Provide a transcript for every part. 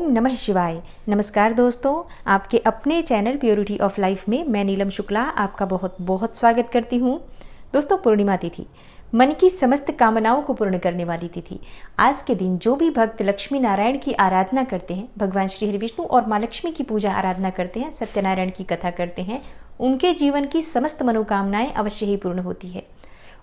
नमः शिवाय। नमस्कार दोस्तों, आपके अपने चैनल प्योरिटी ऑफ लाइफ में मैं नीलम शुक्ला आपका बहुत बहुत स्वागत करती हूँ। दोस्तों, पूर्णिमा तिथि मन की समस्त कामनाओं को पूर्ण करने वाली तिथि। आज के दिन जो भी भक्त लक्ष्मी नारायण की आराधना करते हैं, भगवान श्री हरि विष्णु और माँ लक्ष्मी की पूजा आराधना करते हैं, सत्यनारायण की कथा करते हैं, उनके जीवन की समस्त मनोकामनाएं अवश्य ही पूर्ण होती है।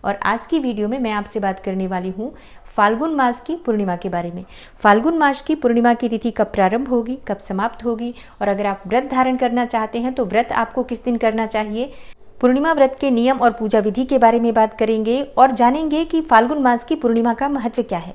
और आज की वीडियो में मैं आपसे बात करने वाली हूँ फाल्गुन मास की पूर्णिमा के बारे में। फाल्गुन मास की पूर्णिमा की तिथि कब प्रारंभ होगी, कब समाप्त होगी, और अगर आप व्रत धारण करना चाहते हैं तो व्रत आपको किस दिन करना चाहिए, पूर्णिमा व्रत के नियम और पूजा विधि के बारे में बात करेंगे और जानेंगे कि फाल्गुन मास की पूर्णिमा का महत्व क्या है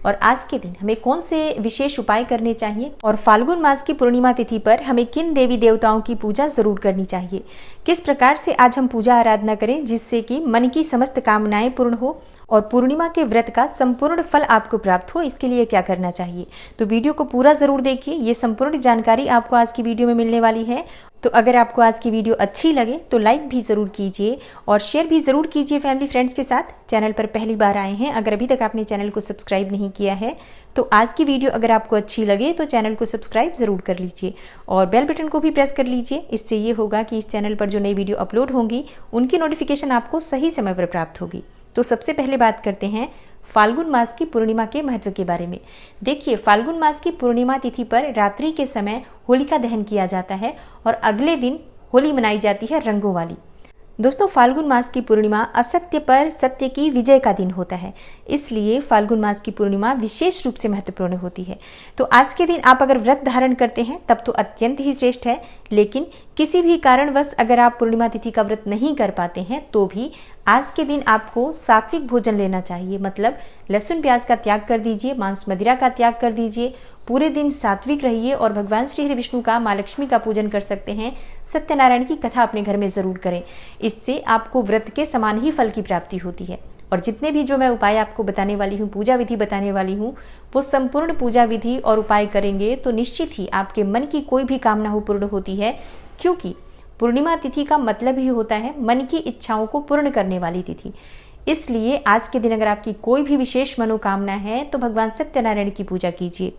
और आज के दिन हमें कौन से विशेष उपाय करने चाहिए और फाल्गुन मास की पूर्णिमा तिथि पर हमें किन देवी देवताओं की पूजा जरूर करनी चाहिए। किस प्रकार से आज हम पूजा आराधना करें जिससे कि मन की समस्त कामनाएं पूर्ण हो और पूर्णिमा के व्रत का संपूर्ण फल आपको प्राप्त हो, इसके लिए क्या करना चाहिए। तो वीडियो को पूरा जरूर देखिए, ये संपूर्ण जानकारी आपको आज की वीडियो में मिलने वाली है। तो अगर आपको आज की वीडियो अच्छी लगे तो लाइक भी जरूर कीजिए और शेयर भी जरूर कीजिए फैमिली फ्रेंड्स के साथ। चैनल पर पहली बार आए हैं, अगर अभी तक आपने चैनल को सब्सक्राइब नहीं किया है तो आज की वीडियो अगर आपको अच्छी लगे तो चैनल को सब्सक्राइब जरूर कर लीजिए और बेल बटन को भी प्रेस कर लीजिए। इससे ये होगा कि इस चैनल पर जो नई वीडियो अपलोड होंगी उनकी नोटिफिकेशन आपको सही समय पर प्राप्त होगी। तो सबसे पहले बात करते हैं फाल्गुन मास की पूर्णिमा के महत्व के बारे में। देखिए, फाल्गुन मास की पूर्णिमा तिथि पर रात्रि के समय होलिका दहन किया जाता है और अगले दिन होली मनाई जाती है रंगों वाली। दोस्तों, फाल्गुन मास की पूर्णिमा असत्य पर सत्य की विजय का दिन होता है, इसलिए फाल्गुन मास की पूर्णिमा विशेष रूप से महत्वपूर्ण होती है। तो आज के दिन आप अगर व्रत धारण करते हैं तब तो अत्यंत ही श्रेष्ठ है, लेकिन किसी भी कारणवश अगर आप पूर्णिमा तिथि का व्रत नहीं कर पाते हैं तो भी आज के दिन आपको सात्विक भोजन लेना चाहिए। मतलब लहसुन प्याज का त्याग कर दीजिए, मांस मदिरा का त्याग कर दीजिए, पूरे दिन सात्विक रहिए और भगवान श्री हरि विष्णु का, माँ लक्ष्मी का पूजन कर सकते हैं। सत्यनारायण की कथा अपने घर में जरूर करें, इससे आपको व्रत के समान ही फल की प्राप्ति होती है। और जितने भी जो मैं उपाय आपको बताने वाली हूँ, पूजा विधि बताने वाली हूँ, वो संपूर्ण पूजा विधि और उपाय करेंगे तो निश्चित ही आपके मन की कोई भी कामना हो पूर्ण होती है, क्योंकि पूर्णिमा तिथि का मतलब ही होता है मन की इच्छाओं को पूर्ण करने वाली तिथि। इसलिए आज के दिन अगर आपकी कोई भी विशेष मनोकामना है तो भगवान सत्यनारायण की पूजा कीजिए।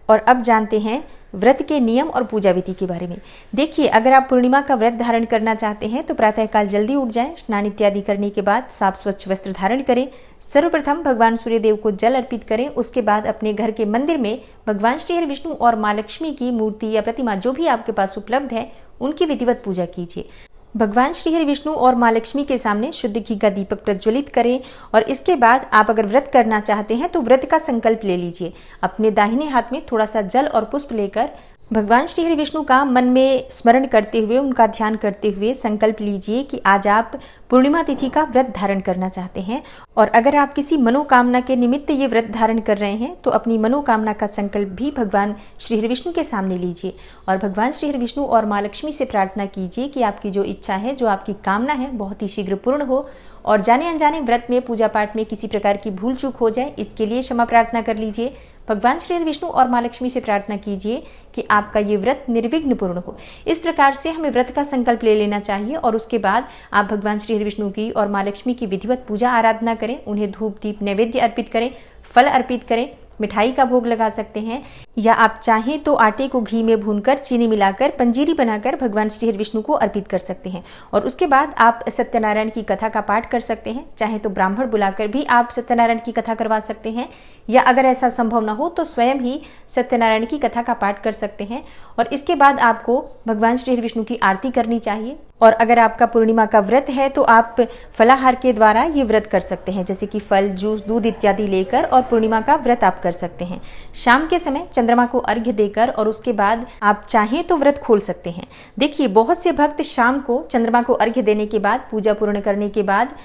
और अब जानते हैं व्रत के नियम और पूजा विधि के बारे में। देखिए, अगर आप पूर्णिमा का व्रत धारण करना चाहते हैं तो प्रातःकाल जल्दी उठ जाएं, स्नान इत्यादि करने के बाद साफ स्वच्छ वस्त्र धारण करें। सर्वप्रथम भगवान सूर्यदेव को जल अर्पित करें, उसके बाद अपने घर के मंदिर में भगवान श्री हरि विष्णु और माँ लक्ष्मी की मूर्ति या प्रतिमा जो भी आपके पास उपलब्ध है उनकी विधिवत पूजा कीजिए। भगवान श्री हरि विष्णु और माँ लक्ष्मी के सामने शुद्ध घी का दीपक प्रज्वलित करें और इसके बाद आप अगर व्रत करना चाहते हैं तो व्रत का संकल्प ले लीजिए। अपने दाहिने हाथ में थोड़ा सा जल और पुष्प लेकर भगवान श्री हरि विष्णु का मन में स्मरण करते हुए, उनका ध्यान करते हुए संकल्प लीजिए कि आज आप पूर्णिमा तिथि का व्रत धारण करना चाहते हैं। और अगर आप किसी मनोकामना के निमित्त ये व्रत धारण कर रहे हैं तो अपनी मनोकामना का संकल्प भी भगवान श्री हरि विष्णु के सामने लीजिए और भगवान श्री हरि विष्णु और माँ लक्ष्मी से प्रार्थना कीजिए कि आपकी जो इच्छा है, जो आपकी कामना है, बहुत ही शीघ्र पूर्ण हो और जाने अनजाने व्रत में, पूजा पाठ में किसी प्रकार की भूल चूक हो जाए, इसके लिए क्षमा प्रार्थना कर लीजिए। भगवान श्री हरि विष्णु और माँ लक्ष्मी से प्रार्थना कीजिए कि आपका ये व्रत निर्विघ्न पूर्ण हो। इस प्रकार से हमें व्रत का संकल्प ले लेना चाहिए और उसके बाद आप भगवान श्री हरि विष्णु की और माँ लक्ष्मी की विधिवत पूजा आराधना करें, उन्हें धूप दीप नैवेद्य अर्पित करें, फल अर्पित करें, मिठाई का भोग लगा सकते हैं या आप चाहें तो आटे को घी में भूनकर चीनी मिलाकर पंजीरी बनाकर भगवान श्री हरि विष्णु को अर्पित कर सकते हैं। और उसके बाद आप सत्यनारायण की कथा का पाठ कर सकते हैं। चाहे तो ब्राह्मण बुलाकर भी आप सत्यनारायण की कथा करवा सकते हैं या अगर ऐसा संभव ना हो तो स्वयं ही सत्यनारायण की कथा का पाठ कर सकते हैं। और इसके बाद आपको भगवान श्री हरि विष्णु की आरती करनी चाहिए। और अगर आपका पूर्णिमा का व्रत है तो आप फलाहार के द्वारा ये व्रत कर सकते हैं, जैसे कि फल, जूस, दूध इत्यादि लेकर और पूर्णिमा का व्रत आप कर सकते हैं। शाम के समय चंद्रमा को अर्घ्य देकर और उसके बाद आप चाहें तो व्रत खोल सकते हैं। देखिए, बहुत से भक्त शाम को चंद्रमा को अर्घ्य देने के बाद, पूजा पूर्ण करने के बाद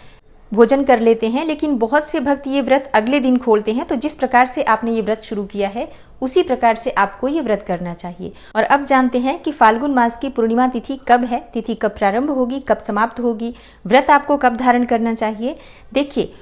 भोजन कर लेते हैं, लेकिन बहुत से भक्त ये व्रत अगले दिन खोलते हैं। तो जिस प्रकार से आपने ये व्रत शुरू किया है उसी प्रकार से आपको ये व्रत करना चाहिए। और अब जानते हैं कि फाल्गुन मास की पूर्णिमा तिथि कब है, तिथि कब प्रारंभ होगी, कब समाप्त होगी, व्रत आपको कब धारण करना चाहिए। देखिए,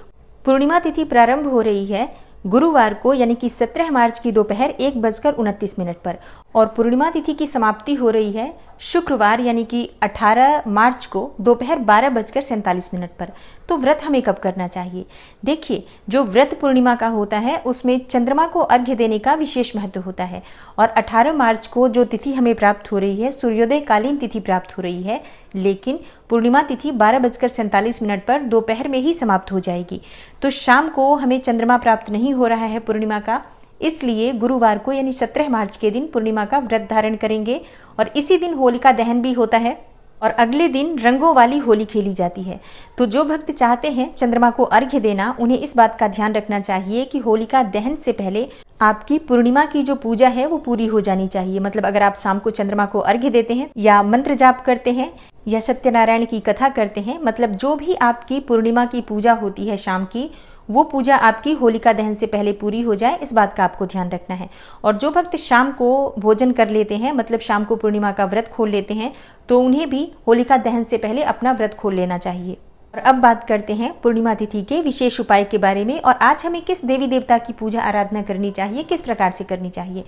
पूर्णिमा तिथि प्रारंभ हो रही है गुरुवार को, यानी कि 17 मार्च की दोपहर 1:29 पर और पूर्णिमा तिथि की समाप्ति हो रही है शुक्रवार यानी कि 18 मार्च को दोपहर 12:47 पर। तो व्रत हमें कब करना चाहिए? देखिए, जो व्रत पूर्णिमा का होता है उसमें चंद्रमा को अर्घ्य देने का विशेष महत्व होता है और 18 मार्च को जो तिथि हमें प्राप्त हो रही है, सूर्योदय कालीन तिथि प्राप्त हो रही है, लेकिन पूर्णिमा तिथि 12:47 पर दोपहर में ही समाप्त हो जाएगी। तो शाम को हमें चंद्रमा प्राप्त नहीं हो रहा है पूर्णिमा का, इसलिए गुरुवार को यानी 17 मार्च के दिन पूर्णिमा का व्रत धारण करेंगे और इसी दिन होलिका दहन भी होता है और अगले दिन रंगों वाली होली खेली जाती है। तो जो भक्त चाहते हैं चंद्रमा को अर्घ्य देना, उन्हें इस बात का ध्यान रखना चाहिए कि होलिका दहन से पहले आपकी पूर्णिमा की जो पूजा है वो पूरी हो जानी चाहिए। मतलब अगर आप शाम को चंद्रमा को अर्घ्य देते हैं या मंत्र जाप करते हैं या सत्यनारायण की कथा करते हैं, मतलब जो भी आपकी पूर्णिमा की पूजा होती है शाम की, वो पूजा आपकी होलिका दहन से पहले पूरी हो जाए, इस बात का आपको ध्यान रखना है। और जो भक्त शाम को भोजन कर लेते हैं, मतलब शाम को पूर्णिमा का व्रत खोल लेते हैं, तो उन्हें भी होलिका दहन से पहले अपना व्रत खोल लेना चाहिए। और अब बात करते हैं पूर्णिमा तिथि के विशेष उपाय के बारे में और आज हमें किस देवी देवता की पूजा आराधना करनी चाहिए, किस प्रकार से करनी चाहिए।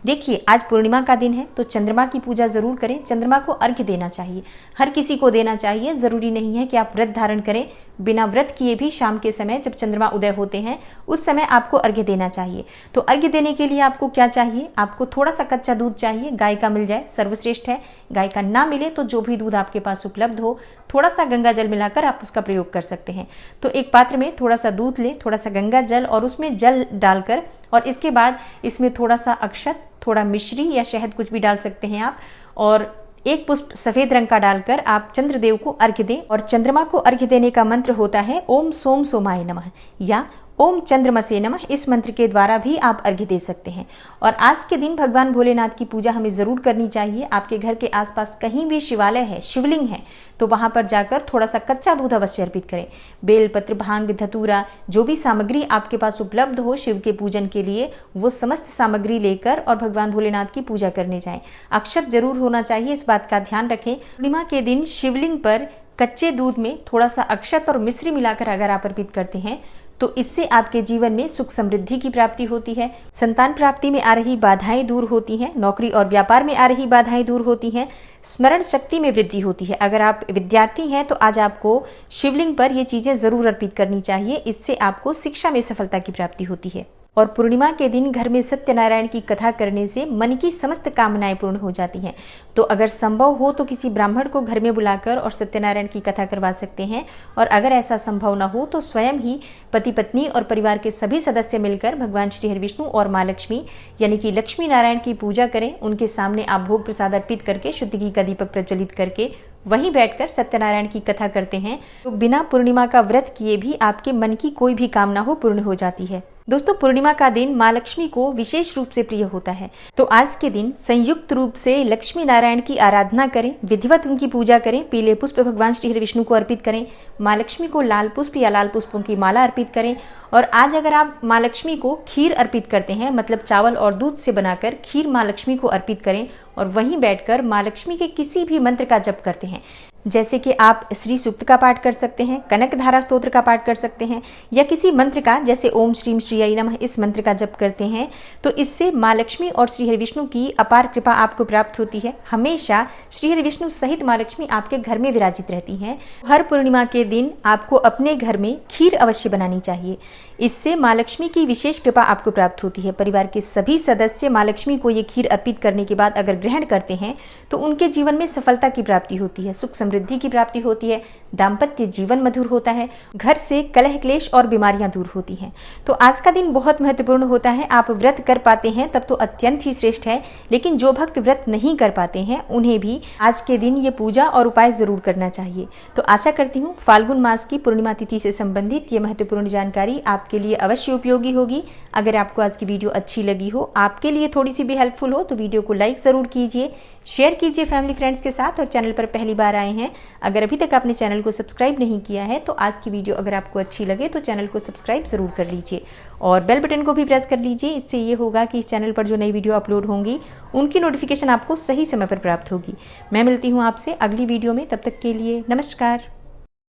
देखिए, आज पूर्णिमा का दिन है तो चंद्रमा की पूजा जरूर करें, चंद्रमा को अर्घ्य देना चाहिए, हर किसी को देना चाहिए। जरूरी नहीं है कि आप व्रत धारण करें, बिना व्रत किए भी शाम के समय जब चंद्रमा उदय होते हैं उस समय आपको अर्घ्य देना चाहिए। तो अर्घ्य देने के लिए आपको क्या चाहिए? आपको थोड़ा सा कच्चा दूध चाहिए, गाय का मिल जाए सर्वश्रेष्ठ है, गाय का ना मिले तो जो भी दूध आपके पास उपलब्ध हो, थोड़ा सा गंगा जल मिलाकर आप उसका प्रयोग कर सकते हैं। तो एक पात्र में थोड़ा सा दूध लें, थोड़ा सा गंगा जल और उसमें जल डालकर और इसके बाद इसमें थोड़ा सा अक्षत, थोड़ा मिश्री या शहद कुछ भी डाल सकते हैं आप, और एक पुष्प सफेद रंग का डालकर आप चंद्रदेव को अर्घ्य दें। और चंद्रमा को अर्घ्य देने का मंत्र होता है ओम सोम सोमाय नमः या ओम चंद्रमसे नमः। इस मंत्र के द्वारा भी आप अर्घ्य दे सकते हैं। और आज के दिन भगवान भोलेनाथ की पूजा हमें जरूर करनी चाहिए। आपके घर के आसपास कहीं भी शिवालय है, शिवलिंग है, तो वहां पर जाकर थोड़ा सा कच्चा दूध अवश्य अर्पित करें। बेलपत्र, भांग, धतूरा, जो भी सामग्री आपके पास उपलब्ध हो शिव के पूजन के लिए, वो समस्त सामग्री लेकर और भगवान भोलेनाथ की पूजा करने जाएं। अक्षत जरूर होना चाहिए, इस बात का ध्यान रखें। पूर्णिमा के दिन शिवलिंग पर कच्चे दूध में थोड़ा सा अक्षत और मिश्री मिलाकर अगर आप अर्पित करते हैं तो इससे आपके जीवन में सुख समृद्धि की प्राप्ति होती है, संतान प्राप्ति में आ रही बाधाएं दूर होती हैं, नौकरी और व्यापार में आ रही बाधाएं दूर होती हैं, स्मरण शक्ति में वृद्धि होती है। अगर आप विद्यार्थी हैं तो आज आपको शिवलिंग पर ये चीजें जरूर अर्पित करनी चाहिए, इससे आपको शिक्षा में सफलता की प्राप्ति होती है। और पूर्णिमा के दिन घर में सत्यनारायण की कथा करने से मन की समस्त कामनाएं पूर्ण हो जाती हैं। तो अगर संभव हो तो किसी ब्राह्मण को घर में बुलाकर और सत्यनारायण की कथा करवा सकते हैं, और अगर ऐसा संभव न हो तो स्वयं ही पति पत्नी और परिवार के सभी सदस्य मिलकर भगवान श्री हरि विष्णु और माँ लक्ष्मी यानी कि लक्ष्मी नारायण की पूजा करें। उनके सामने आप भोग प्रसाद अर्पित करके शुद्ध घी का दीपक प्रज्वलित करके वहीं बैठकर सत्यनारायण की कथा करते हैं तो बिना पूर्णिमा का व्रत किए भी आपके मन की कोई भी कामना हो पूर्ण हो जाती है। दोस्तों, पूर्णिमा का दिन माँ लक्ष्मी को विशेष रूप से प्रिय होता है, तो आज के दिन संयुक्त रूप से लक्ष्मी नारायण की आराधना करें, विधिवत उनकी पूजा करें, पीले पुष्प भगवान श्री हरि विष्णु को अर्पित करें, माँ लक्ष्मी को लाल पुष्प या लाल पुष्पों की माला अर्पित करें। और आज अगर आप माँ लक्ष्मी को खीर अर्पित करते हैं, मतलब चावल और दूध से बनाकर खीर माँ लक्ष्मी को अर्पित करें और वहीं बैठकर माँ लक्ष्मी के किसी भी मंत्र का जप करते हैं, जैसे कि आप श्री सूक्त का पाठ कर सकते हैं, कनक धारा स्तोत्र का पाठ कर सकते हैं, या किसी मंत्र का जैसे ओम श्रीम श्रीयाय नमः इस मंत्र का जप करते हैं, तो इससे माँ लक्ष्मी और श्री हरि विष्णु की अपार कृपा आपको प्राप्त होती है। हमेशा श्री हरि विष्णु सहित माँ लक्ष्मी आपके घर में विराजित रहती हैं। हर पूर्णिमा के दिन आपको अपने घर में खीर अवश्य बनानी चाहिए, इससे माँ लक्ष्मी की विशेष कृपा आपको प्राप्त होती है। परिवार के सभी सदस्य माँ लक्ष्मी को ये खीर अर्पित करने के बाद अगर ग्रहण करते हैं तो उनके जीवन में सफलता की प्राप्ति होती है, सुख समृद्धि की प्राप्ति होती है, दाम्पत्य जीवन मधुर होता है, घर से कलह क्लेश और बीमारियां दूर होती हैं। तो आज का दिन बहुत महत्वपूर्ण होता है। आप व्रत कर पाते हैं तब तो अत्यंत ही श्रेष्ठ है, लेकिन जो भक्त व्रत नहीं कर पाते हैं उन्हें भी आज के दिन ये पूजा और उपाय जरूर करना चाहिए। तो आशा करती हूँ फाल्गुन मास की पूर्णिमा तिथि से संबंधित ये महत्वपूर्ण जानकारी आपके लिए अवश्य उपयोगी होगी। अगर आपको आज की वीडियो अच्छी लगी हो, आपके लिए थोड़ी सी भी हेल्पफुल हो, तो वीडियो को लाइक जरूर कीजिए, शेयर कीजिए फैमिली फ्रेंड्स के साथ। और चैनल पर पहली बार आए हैं, अगर अभी तक आपने चैनल को सब्सक्राइब नहीं किया है तो आज की वीडियो अगर आपको अच्छी लगे तो चैनल को सब्सक्राइब जरूर कर लीजिए और बेल बटन को भी प्रेस कर लीजिए। इससे ये होगा कि इस चैनल पर जो नई वीडियो अपलोड होंगी उनकी नोटिफिकेशन आपको सही समय पर प्राप्त होगी। मैं मिलती हूँ आपसे अगली वीडियो में, तब तक के लिए नमस्कार।